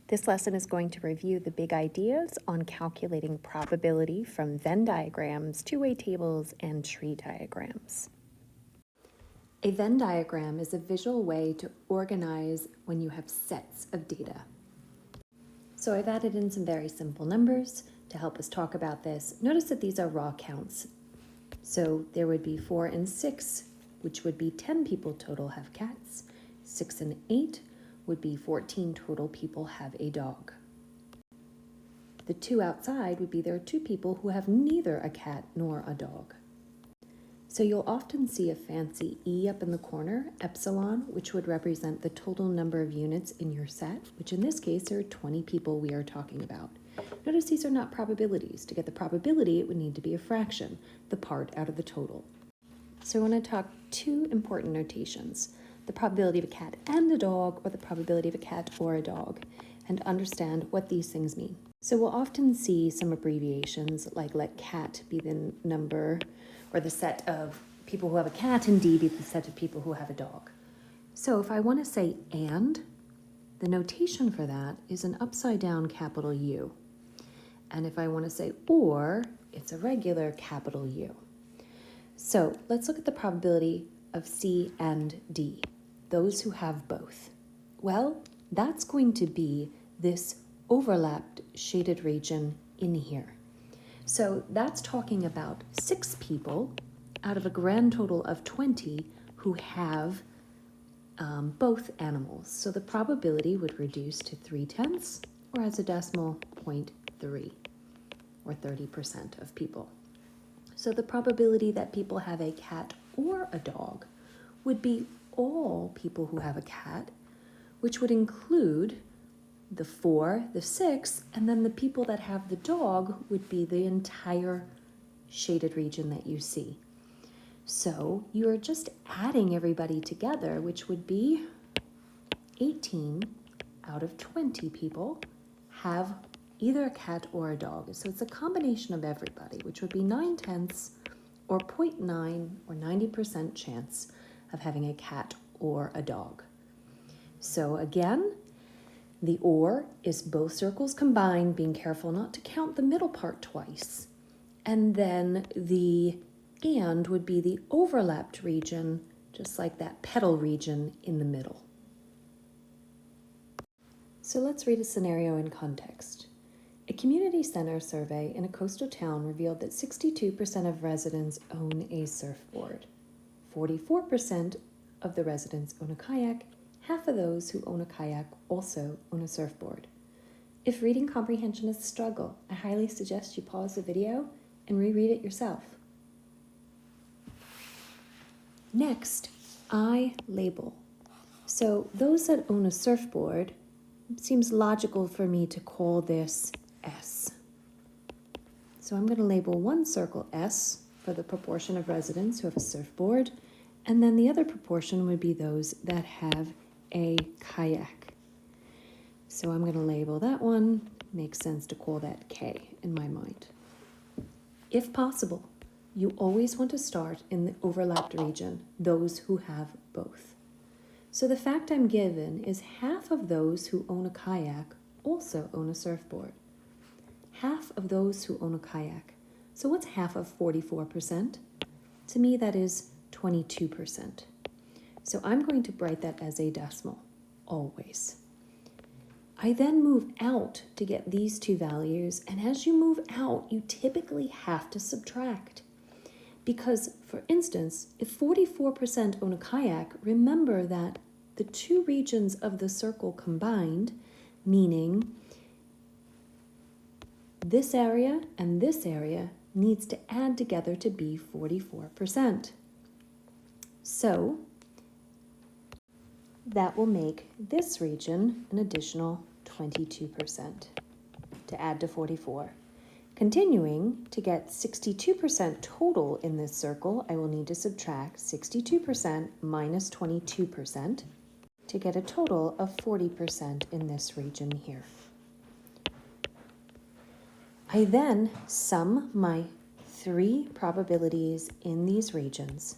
This lesson is going to review the big ideas on calculating probability from Venn diagrams, two-way tables, and tree diagrams. A Venn diagram is a visual way to organize when you have sets of data. So I've added in some very simple numbers to help us talk about this. Notice that these are raw counts. So there would be 4 and 6, which would be 10 people total have cats. 6 and 8 would be 14 total people have a dog. The 2 outside would be there are 2 people who have neither a cat nor a dog. So you'll often see a fancy E up in the corner, epsilon, which would represent the total number of units in your set, which in this case are 20 people we are talking about. Notice these are not probabilities. To get the probability, it would need to be a fraction, the part out of the total. So I want to talk 2 important notations: the probability of a cat and a dog, or the probability of a cat or a dog, and understand what these things mean. So we'll often see some abbreviations, like let cat be the number or the set of people who have a cat, and D be the set of people who have a dog. So if I want to say and, the notation for that is an upside down capital U. And if I want to say or, it's a regular capital U. So let's look at the probability of C and D, those who have both. Well, that's going to be this overlapped shaded region in here. So that's talking about 6 people out of a grand total of 20 who have both animals. So the probability would reduce to 3/10, or as a decimal, 0.3, or 30% of people. So the probability that people have a cat or a dog would be all people who have a cat, which would include the 4, the 6, and then the people that have the dog would be the entire shaded region that you see. So you are just adding everybody together, which would be 18 out of 20 people have either a cat or a dog. So it's a combination of everybody, which would be 9/10 or 0.9 or 90% chance of having a cat or a dog. So again, the or is both circles combined, being careful not to count the middle part twice. And then the and would be the overlapped region, just like that petal region in the middle. So let's read a scenario in context. A community center survey in a coastal town revealed that 62% of residents own a surfboard. 44% of the residents own a kayak. Half of those who own a kayak also own a surfboard. If reading comprehension is a struggle, I highly suggest you pause the video and reread it yourself. Next, I label. So those that own a surfboard, it seems logical for me to call this S. So I'm going to label one circle S for the proportion of residents who have a surfboard, and then the other proportion would be those that have a kayak. So I'm going to label that one. Makes sense to call that K in my mind. If possible, you always want to start in the overlapped region, those who have both. So the fact I'm given is half of those who own a kayak also own a surfboard. Half of those who own a kayak. So what's half of 44%? To me, that is 22%. So I'm going to write that as a decimal, always. I then move out to get these 2 values, and as you move out, you typically have to subtract. Because, for instance, if 44% own a kayak, remember that the 2 regions of the circle combined, meaning this area and this area, needs to add together to be 44%. So that will make this region an additional 22% to add to 44. Continuing, to get 62% total in this circle, I will need to subtract 62% minus 22% to get a total of 40% in this region here. I then sum my 3 probabilities in these regions,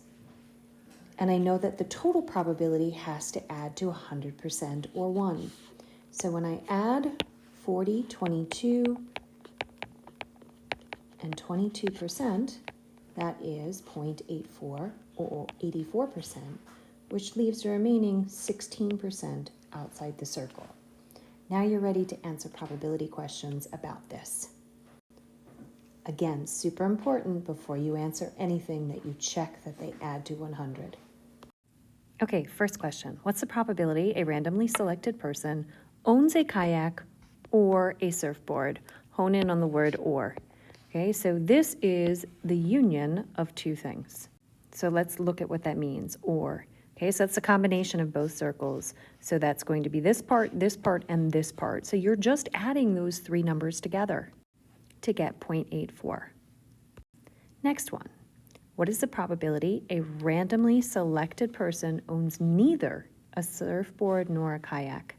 and I know that the total probability has to add to 100% or 1. So when I add 40, 22, and 22%, that is 0.84 or 84%, which leaves the remaining 16% outside the circle. Now you're ready to answer probability questions about this. Again, super important before you answer anything that you check that they add to 100. Okay, first question. What's the probability a randomly selected person owns a kayak or a surfboard? Hone in on the word or. Okay, so this is the union of two things. So let's look at what that means, or. Okay, so that's a combination of both circles. So that's going to be this part, and this part. So you're just adding those three numbers together to get 0.84. Next one. What is the probability a randomly selected person owns neither a surfboard nor a kayak?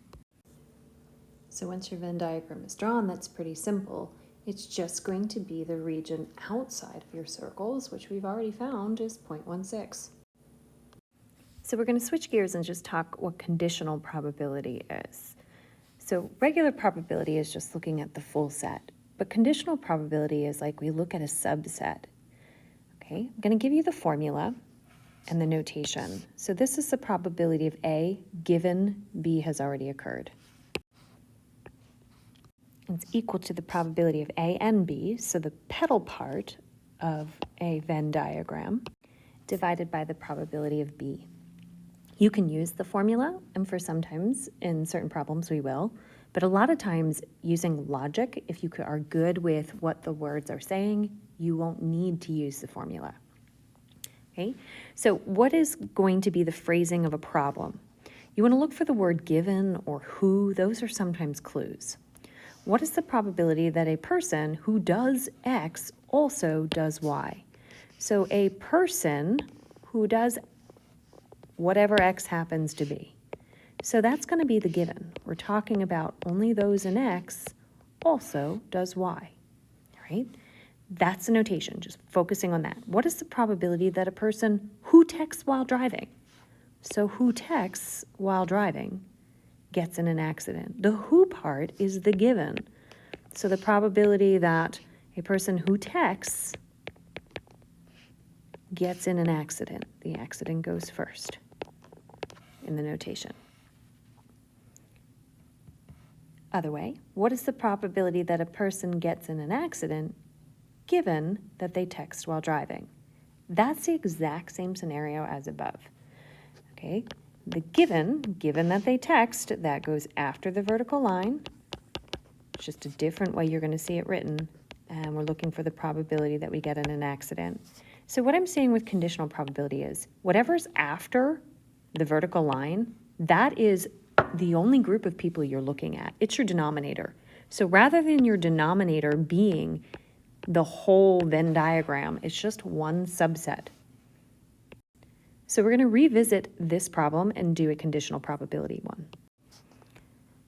So once your Venn diagram is drawn, that's pretty simple. It's just going to be the region outside of your circles, which we've already found is 0.16. So we're going to switch gears and just talk what conditional probability is. So regular probability is just looking at the full set, but conditional probability is like we look at a subset. Okay, I'm going to give you the formula and the notation. So this is the probability of A given B has already occurred. It's equal to the probability of A and B, so the petal part of a Venn diagram, divided by the probability of B. You can use the formula, and for sometimes in certain problems we will, but a lot of times using logic, if you are good with what the words are saying, you won't need to use the formula. Okay, so what is going to be the phrasing of a problem? You want to look for the word given or who. Those are sometimes clues. What is the probability that a person who does X also does Y? So a person who does whatever X happens to be. So that's going to be the given. We're talking about only those in X also does Y, all right? That's the notation, just focusing on that. What is the probability that a person who texts while driving? So who texts while driving gets in an accident. The who part is the given. So the probability that a person who texts gets in an accident, the accident goes first in the notation. Other way, what is the probability that a person gets in an accident given that they text while driving? That's the exact same scenario as above. Okay, the given that they text, that goes after the vertical line. It's just a different way you're going to see it written, and we're looking for the probability that we get in an accident. So what I'm saying with conditional probability is whatever's after the vertical line, that is the only group of people you're looking at. It's your denominator. So rather than your denominator being the whole Venn diagram, it's just one subset. So we're going to revisit this problem and do a conditional probability one.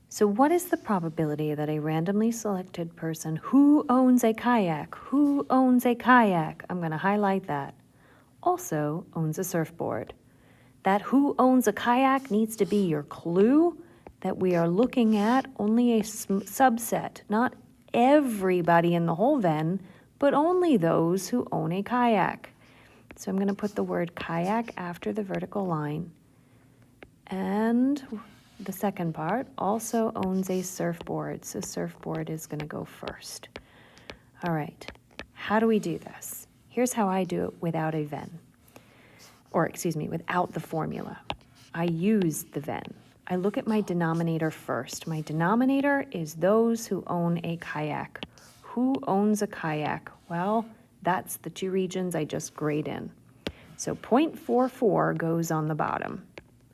So what is the probability that a randomly selected person who owns a kayak, I'm going to highlight that, also owns a surfboard? That who owns a kayak needs to be your clue that we are looking at only a subset, not everybody in the whole Venn, but only those who own a kayak. So I'm going to put the word kayak after the vertical line. And the second part also owns a surfboard. So surfboard is going to go first. All right. How do we do this? Here's how I do it without a Venn. Without the formula. I use the Venn. I look at my denominator first. My denominator is those who own a kayak. Who owns a kayak? Well, that's the two regions I just grayed in. So 0.44 goes on the bottom.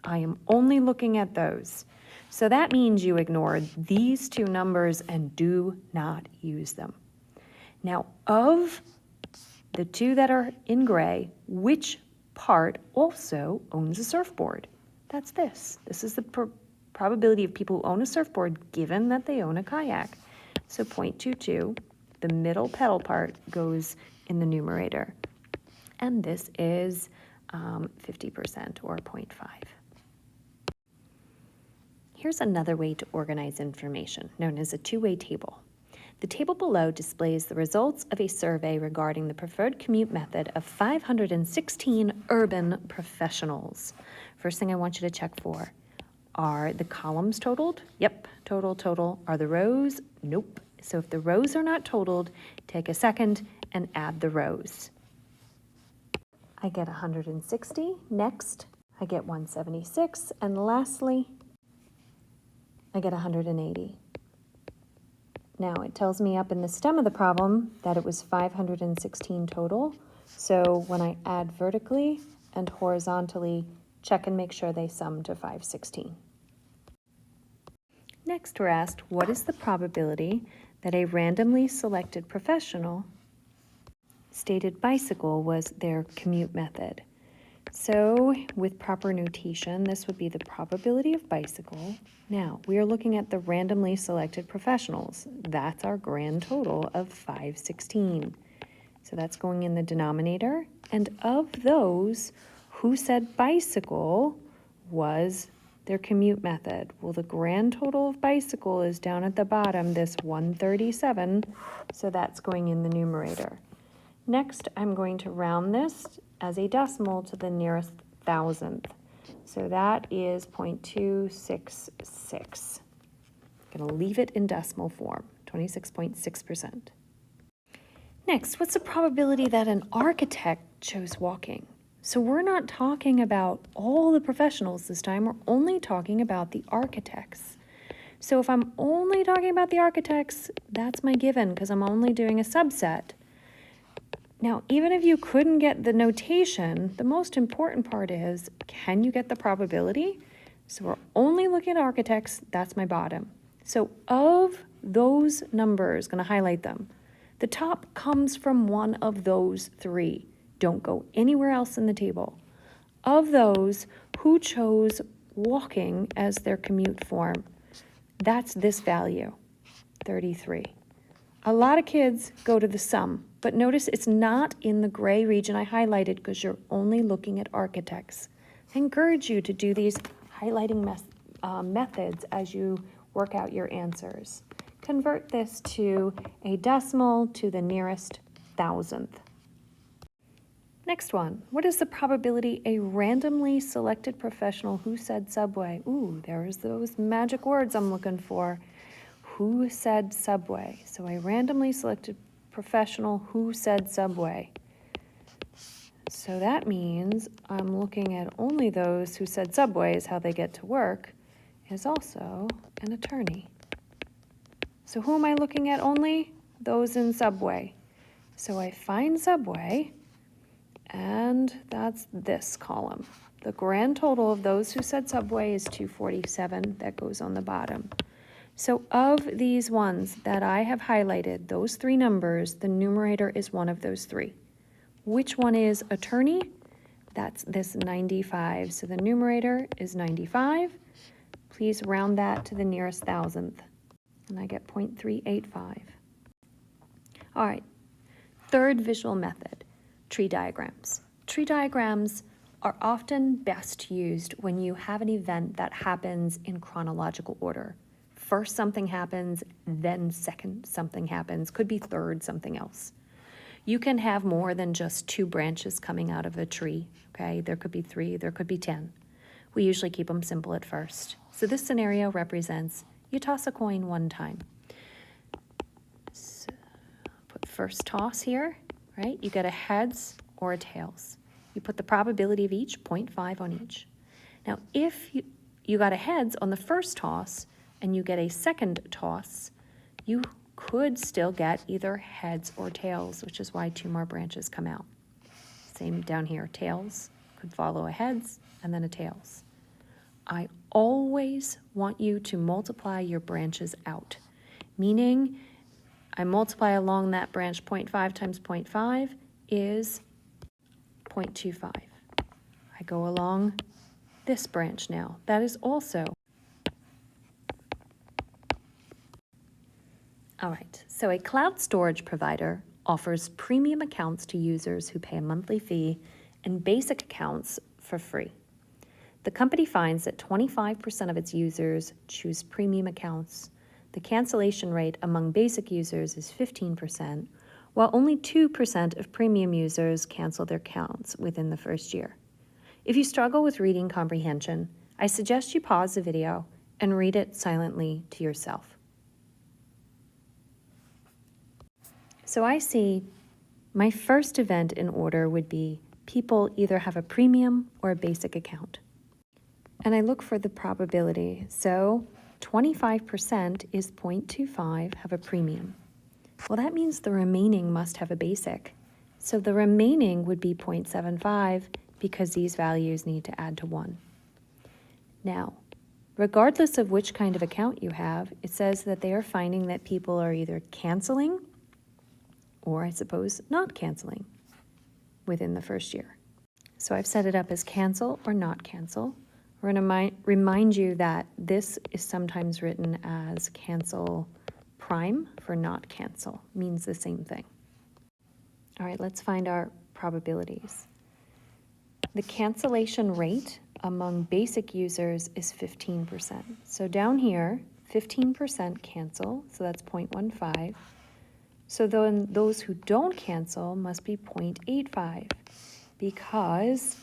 I am only looking at those. So that means you ignore these two numbers and do not use them. Now, of the two that are in gray, which part also owns a surfboard? That's this. This is the probability of people who own a surfboard given that they own a kayak. So 0.22, the middle pedal part goes in the numerator. And this is 50% or 0.5. Here's another way to organize information, known as a two-way table. The table below displays the results of a survey regarding the preferred commute method of 516 urban professionals. First thing I want you to check for, are the columns totaled? Yep, total. Are the rows? Nope. So if the rows are not totaled, take a second and add the rows. I get 160. Next, I get 176. And lastly, I get 180. Now it tells me up in the stem of the problem that it was 516 total. So when I add vertically and horizontally, check and make sure they sum to 516. Next, we're asked, what is the probability that a randomly selected professional stated bicycle was their commute method? So with proper notation, this would be the probability of bicycle. Now, we are looking at the randomly selected professionals. That's our grand total of 516. So that's going in the denominator. And of those, who said bicycle was their commute method? Well, the grand total of bicycle is down at the bottom, this 137. So that's going in the numerator. Next, I'm going to round this as a decimal to the nearest thousandth. So that is 0.266. I'm going to leave it in decimal form, 26.6%. Next, what's the probability that an architect chose walking? So we're not talking about all the professionals this time, we're only talking about the architects. So if I'm only talking about the architects, that's my given because I'm only doing a subset. Now, even if you couldn't get the notation, the most important part is, can you get the probability? So we're only looking at architects, that's my bottom. So of those numbers, going to highlight them, the top comes from one of those three. Don't go anywhere else in the table. Of those, who chose walking as their commute form? That's this value, 33. A lot of kids go to the sum, but notice it's not in the gray region I highlighted because you're only looking at architects. I encourage you to do these highlighting methods as you work out your answers. Convert this to a decimal to the nearest thousandth. Next one, what is the probability a randomly selected professional who said Subway? Ooh, there's those magic words I'm looking for. Who said Subway? So a randomly selected professional who said Subway. So that means I'm looking at only those who said Subway is how they get to work, is also an attorney. So who am I looking at only? Those in Subway. So I find Subway, and that's this column. The grand total of those who said Subway is 247. That goes on the bottom. So of these ones that I have highlighted, those three numbers, the numerator is one of those three. Which one is attorney? That's this 95. So the numerator is 95. Please round that to the nearest thousandth. And I get 0.385. All right, third visual method, tree diagrams. Tree diagrams are often best used when you have an event that happens in chronological order. First something happens, then second something happens, could be third something else. You can have more than just 2 branches coming out of a tree, okay? There could be 3, there could be 10. We usually keep them simple at first. So this scenario represents you toss a coin 1 time. So put first toss here, right? You get a heads or a tails. You put the probability of each, 0.5 on each. Now, if you got a heads on the first toss, and you get a second toss, you could still get either heads or tails, which is why 2 more branches come out. Same down here, tails could follow a heads and then a tails. I always want you to multiply your branches out, meaning I multiply along that branch 0.5 times 0.5 is 0.25. I go along this branch now. That is also. All right, so a cloud storage provider offers premium accounts to users who pay a monthly fee and basic accounts for free. The company finds that 25% of its users choose premium accounts. The cancellation rate among basic users is 15%, while only 2% of premium users cancel their accounts within the first year. If you struggle with reading comprehension, I suggest you pause the video and read it silently to yourself. So I see my first event in order would be people either have a premium or a basic account. And I look for the probability. So 25% is 0.25 have a premium. Well, that means the remaining must have a basic. So the remaining would be 0.75 because these values need to add to 1. Now, regardless of which kind of account you have, it says that they are finding that people are either canceling or, I suppose, not canceling within the first year. So I've set it up as cancel or not cancel. We're going to remind you that this is sometimes written as cancel prime for not cancel. Means the same thing. All right, let's find our probabilities. The cancellation rate among basic users is 15%. So down here, 15% cancel, so that's 0.15. So then those who don't cancel must be 0.85 because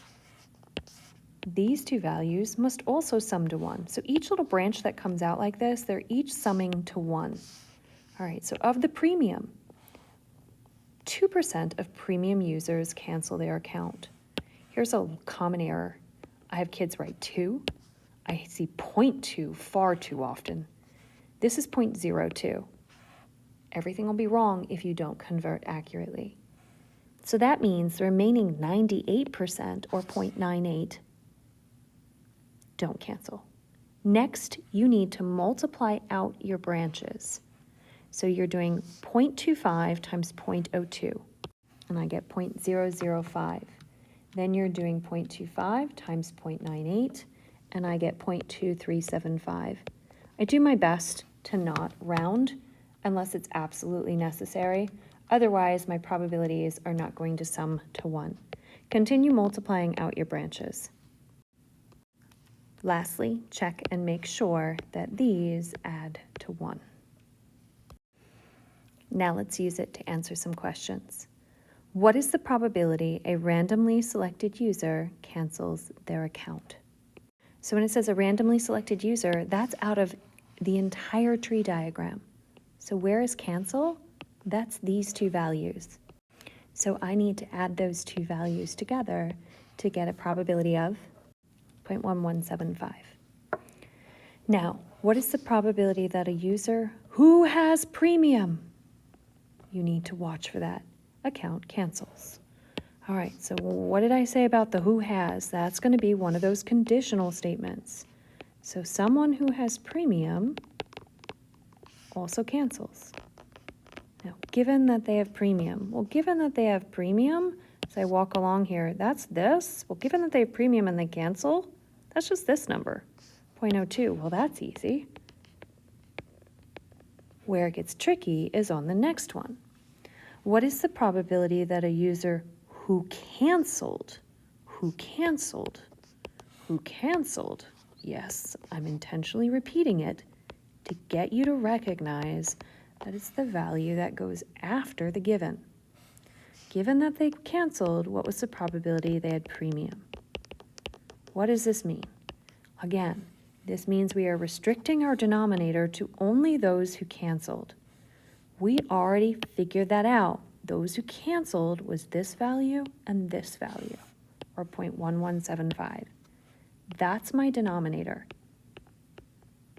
these two values must also sum to 1. So each little branch that comes out like this, they're each summing to 1. All right, so of the premium, 2% of premium users cancel their account. Here's a common error. I have kids write 2. I see 0.2 far too often. This is 0.02. Everything will be wrong if you don't convert accurately. So that means the remaining 98% or 0.98 don't cancel. Next, you need to multiply out your branches. So you're doing 0.25 times 0.02, and I get 0.005. Then you're doing 0.25 times 0.98, and I get 0.2375. I do my best to not round unless it's absolutely necessary. Otherwise, my probabilities are not going to sum to 1. Continue multiplying out your branches. Lastly, check and make sure that these add to 1. Now let's use it to answer some questions. What is the probability a randomly selected user cancels their account? So when it says a randomly selected user, that's out of the entire tree diagram. So where is cancel? That's these two values. So I need to add those two values together to get a probability of 0.1175. Now, what is the probability that a user who has premium? You need to watch for that. Account cancels. All right, so what did I say about the who has? That's going to be one of those conditional statements. So someone who has premium also cancels. Now, given that they have premium, as I walk along here, that's this. Well, given that they have premium and they cancel, that's just this number, 0.02. Well, that's easy. Where it gets tricky is on the next one. What is the probability that a user who canceled, yes, I'm intentionally repeating it to get you to recognize that it's the value that goes after the given. Given that they canceled, what was the probability they had premium? What does this mean? Again, this means we are restricting our denominator to only those who canceled. We already figured that out. Those who canceled was this value and this value, or 0.1175. That's my denominator.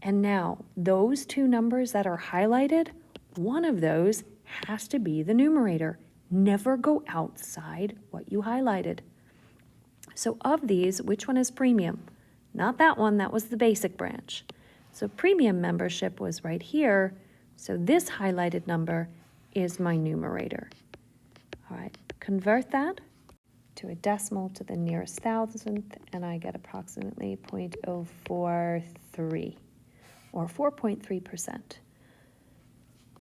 And now, those two numbers that are highlighted, one of those has to be the numerator. Never go outside what you highlighted. So of these, which one is premium? Not that one, that was the basic branch. So premium membership was right here. So this highlighted number is my numerator. All right, convert that to a decimal to the nearest thousandth, and I get approximately 0.043, or 4.3%.